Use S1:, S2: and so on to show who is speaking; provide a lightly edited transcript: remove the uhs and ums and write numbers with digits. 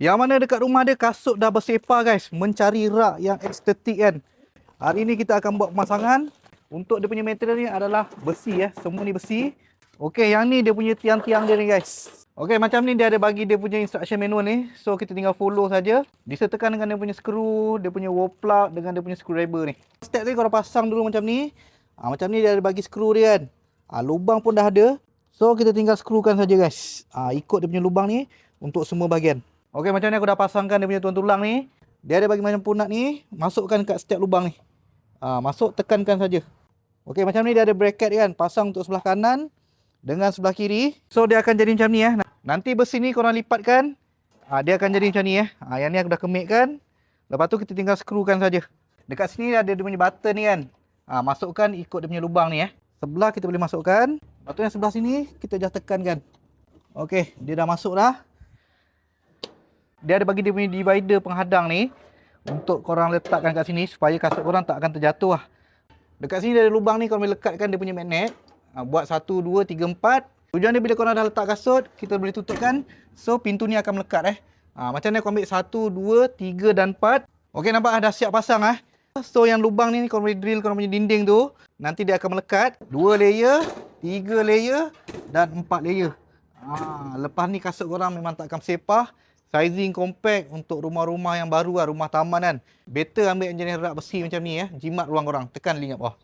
S1: Yang mana dekat rumah dia kasut dah bersepah guys. Mencari rak yang estetik kan. Hari ni kita akan buat pemasangan. Untuk dia punya material ni adalah besi ya. Semua ni besi. Okey, yang ni dia punya tiang-tiang dia ni guys. Okey, macam ni dia ada bagi dia punya instruction manual ni. So kita tinggal follow saja. Disertakan dengan dia punya skru, dia punya wall plug dengan dia punya screwdriver ni. Step ni korang pasang dulu macam ni. Macam ni dia ada bagi skru dia kan. Lubang pun dah ada. So kita tinggal skrukan saja guys. Ikut dia punya lubang ni untuk semua bahagian. Okey, macam ni aku dah pasangkan dia punya tulang ni. Dia ada bagi macam punat ni, masukkan kat setiap lubang ni. Masuk, tekankan saja. Okey, macam ni dia ada bracket kan, pasang untuk sebelah kanan dengan sebelah kiri. So dia akan jadi macam ni ya. Nanti besi ni korang lipatkan. Dia akan jadi macam ni ya. Yang ni aku dah kemikkan. Lepas tu kita tinggal skrukan saja. Dekat sini ada dia punya button ni kan. Masukkan ikut dia punya lubang ni ya. Sebelah kita boleh masukkan. Lepas tu yang sebelah sini kita just tekankan. Okey, dia dah masuk dah. Dia ada bagi dia punya divider penghadang ni untuk korang letakkan kat sini supaya kasut korang tak akan terjatuh lah. Dekat sini dia ada lubang ni, korang boleh lekatkan dia punya magnet. Buat 1, 2, 3, 4. Tujuan dia bila korang dah letak kasut, kita boleh tutupkan. So pintu ni akan melekat macam ni aku ambil 1, 2, 3 dan 4. Okey, nampak dah siap pasang So yang lubang ni korang boleh drill korang punya dinding tu. Nanti dia akan melekat 2 layer, 3 layer dan 4 layer. Lepas ni kasut korang memang tak akan bersepah. Sizing compact untuk rumah-rumah yang baru rumah taman kan. Better ambil engineer rak besi macam ni ya. Jimat ruang korang. Tekan link kat bawah.